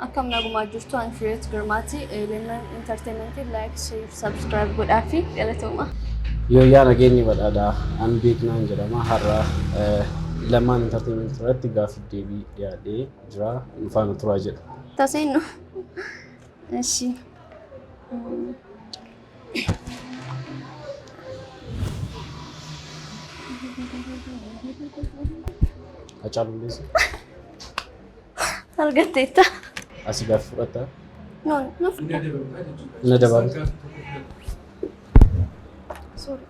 Akkam nagumaa jirtu an Fireet Girmaati Element Entertainment like share subscribe godhaafi galatooma. Yoo yaana geenye badhaadhaa an beeknaan jedhama har'a Element Entertainment irratti gaaffii deebii dhiyaadhee jira nufaana turaa jedha. Taseennu. Eshi. Acaaluu leessa. Argatteetta. Asii gaaffii fudhataa. No. Na dabalu. Sorry.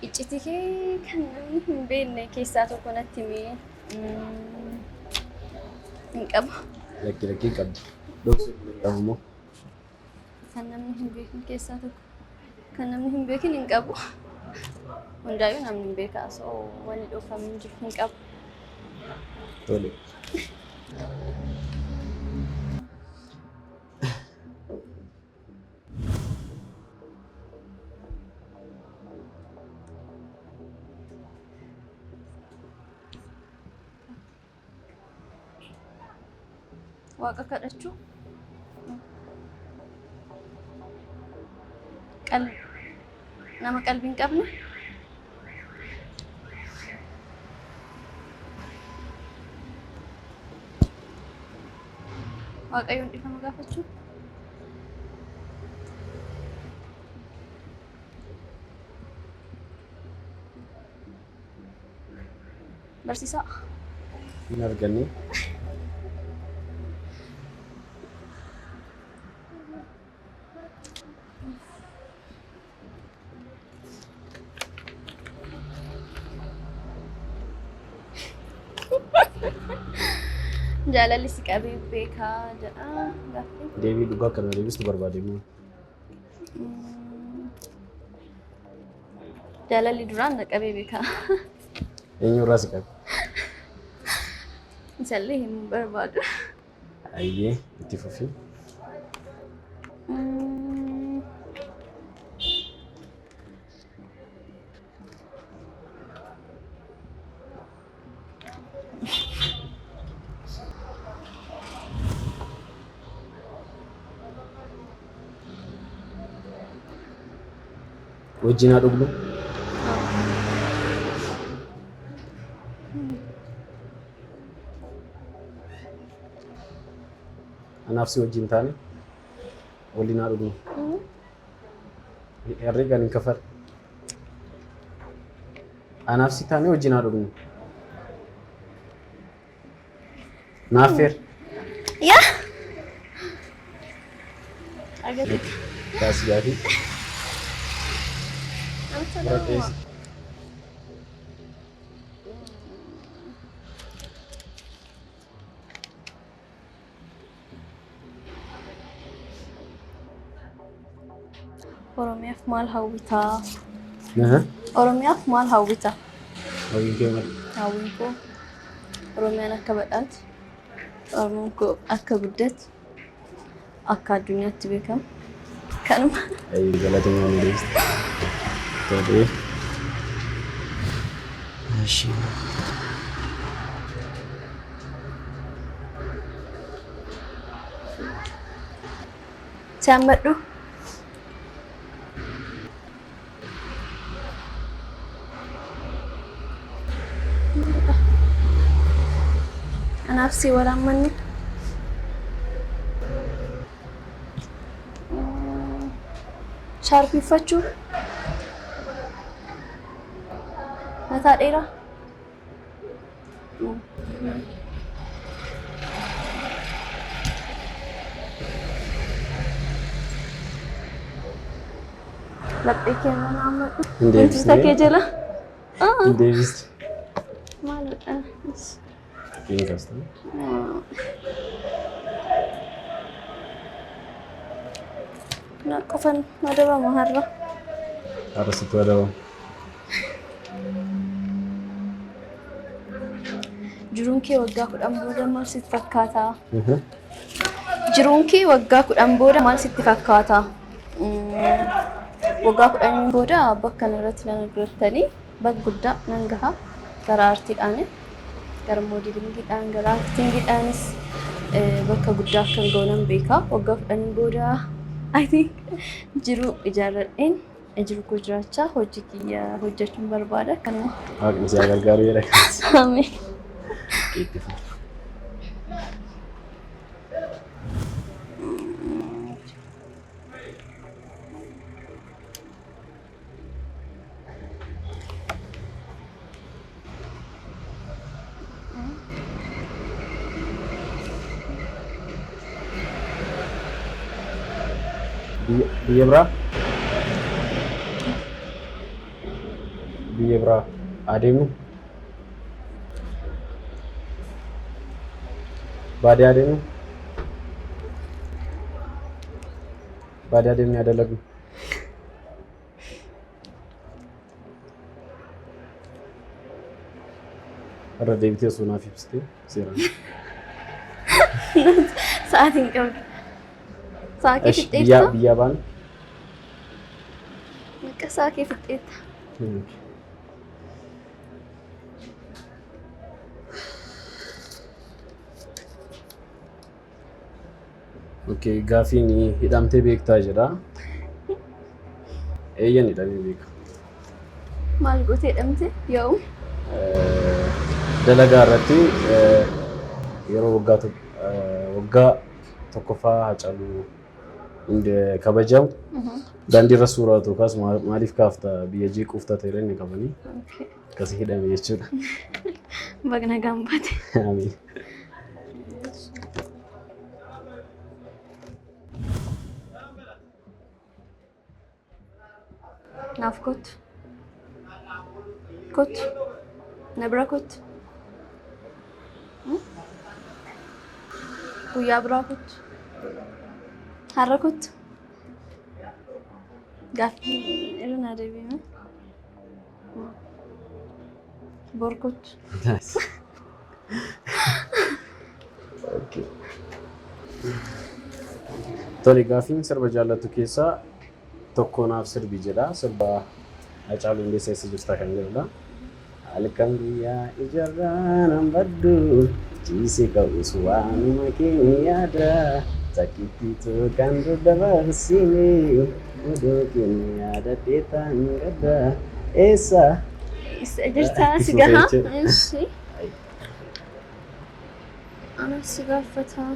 Iccitii kee kan namni hin beekne keessaa tokko natti himee hin qabu. Lakkii qabdi. Dhoksuu qabu moo? Kan namni hin beekne keessaa tokko. Kan namni hin beekin hin qabu. Hundaayyuu namni hin beekaa so wani dhokfamin jiru hin qabu. Tole. Waaqa kadhachuu nama qalbii hin qabne Waaqayyoon dhifama gaafachuu barsiisaa Hin arganii. Jaalalli si qabee beekaa jedha gaaffii. Deebii dhugaa kana deebistu barbaade moo? Jaalalli duraan na qabee beekaa. Eenyurraa si qabe? Isallee hin barbaadu. Ayyee itti fufi. Wajjin haa dhugnu. Anaaf si wajjin taane waliin haa dhugnu. Herreegaan hin kafar. Anaaf si taane wajjin haa dhugnu. Naaf feer. Yaa. Agati. Taasii gaafii. Proteesi. Oromiyaaf maal hawwitaa? Aha. Oromiyaaf maal hawwitaa? Waliin kee maal? Hawwiin koo Oromiyaan akka badhaatu, Oromoon koo akka guddatu, akka addunyaatti beekamu. Kanuma. Ayi galatoomaa ni deebiste. Tole. Ashi. Siyaammadhu. Anaaf si waraammanni. Shaarpii uffachuu. Mataa dheeraa. Laphee kee mana hammadhu. Wantoota kee jala. Hin deebiste. Maalidha? Hin kaasta. Na qofan madabamu har'a. Har'a sitti madabamu. Jiruun kee waggaa 10 booda maal sitti fakkaata? Jiruun kee waggaa 10 booda maal sitti fakkaata? waggaa kudhaniin booda bakka kanarratti nan argattanii bakka guddaa nan gaha gara aartiidhaan gara moodeliingiidhaan gara aktiingiidhaanis bakka guddaa kan ga'u nan beeka. Waggaa kudhaniin booda I think jiru ijaarradheen jiru koo jiraachaa hojii kiyya hojjechuun barbaada. Kanuma. Waaqni si gargaaru jedha. Ameen. Biyya biraa adeemu baadiyyaa adeemu baadiyyaa adeemni adalagu irra deebitee osoo naaf ibsitee seeraan Sa'aatiin qabdu. Sa'aatii fixeetta. biyya baan Maqaa sa'aatii fixeetta. Okay, gaafiin hidhamtee beektaa jedha. Eeyyan hidhamee beeka. Maal gootee hidhamte yoo? Dalagaa irratti yeroo waggaa tokkoffaa Hacaaluu kabajamu daandii irra suuraa tokkos maaliif kaafta biyya jeequuf ta'e inni qabanii akkasii hidhame jechuudha. Bagna gaambate. Amiin. Naaf kottu. Kottu. Na bira kottu. Guyyaa biraa kottu. Har'a kottu. Gaaffii irra na deebi'e. Bor kottu. Nice. Okay. Tole gaafiin sirba jaallattu keessaa tokko naaf sirbi jedha. Sirba Hacaaluu Hundeessaa eessa jirta kan jedhudha. Halkan guyyaa ijaarraa nan baddu ciisee ka'us waanuma keenya yaada sakkiittiitu kan dabarsine odoo keenya yaadadhee ta'an gadda eessa. Eessa jirtaa si gahaa? Eessi. Ana si gaafataa.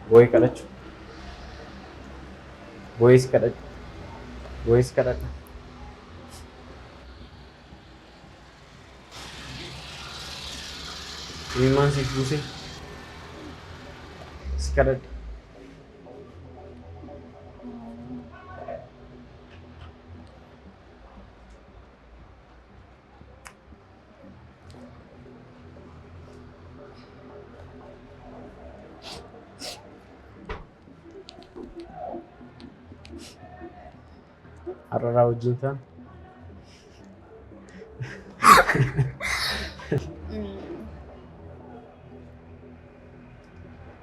Boy kadhachu. Boyis kadhachu. Boyis kadhadha. Imimmaan siif buuse. Si kadhadha. Har'aa wajjin ta'an.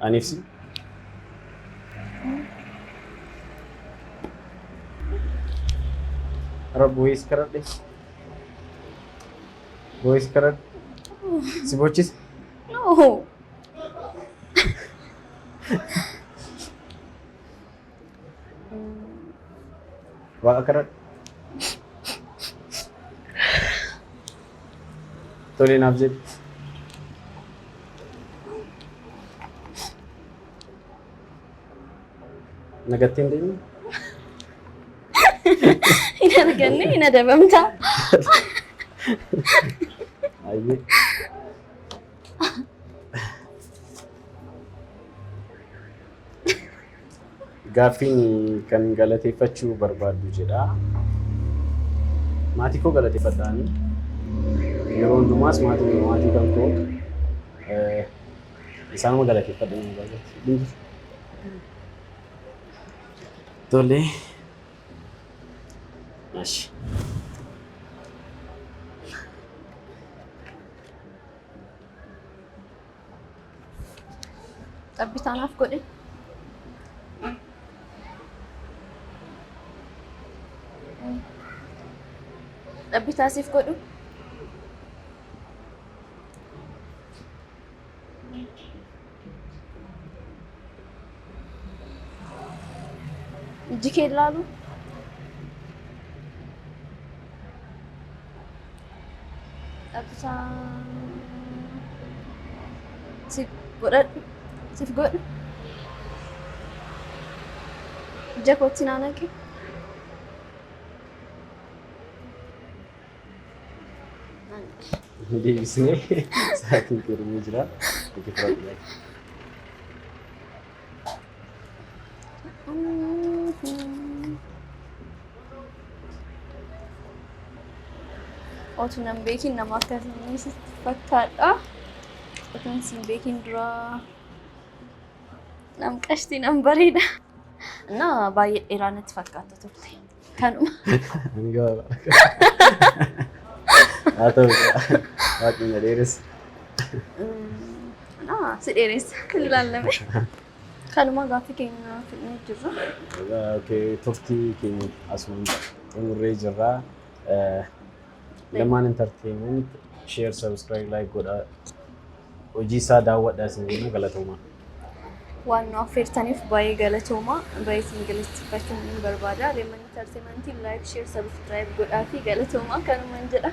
Aniif si. Har'a boyis kadhadhe. Boyis kadhadhe. Si bochise. No. Waaqa kadhadhe. Tole naaf jedhi. Nagatti hin deemne? Hin arganne hin adabamtaa. Ayyee. Gaaffiin kan galateeffachuu barbaaddu jedha. Maatii koo galateeffadhaanii. Yeroo hundumaas maatii kan koo isaanuma galateeffadhanii barbaadu. Tole. Ashi. Xabbisaanaaf godhe. Xabbisaasiif godhu. Iji kee ilaalu. Xabbisaa siif godhadhu. Siif godhu. Ija kootti naanaqi. Deebisnee sa'aatiin keerimee jira. Itti fudhadhu. Otu nan beekin nama akkasii sitti fakkaadha. Otuun siin beekin dura nam qashtii nam bareeda. Na baay'ee dheeraa natti fakkaata turte. Kanuma. Ani gabaabaa. Haa ta'u waaqni na dheeressa. Si dheeressa. Ilaalame. Kanuma gaaffii keenya fidnee jirra. Turtii keenya asuma xumurree jirra. Lamaan entertainment share subscribe like godhaa. Hojii isaa daawwadhaa isin jenna galatoomaa. Waan nu affeertaniif baay'ee galatoomaa. Baay'ee isin galateeffachuun ni barbaada. Leeman entertainment like share subscribe godhaa fi galatoomaa kanumaan jedha.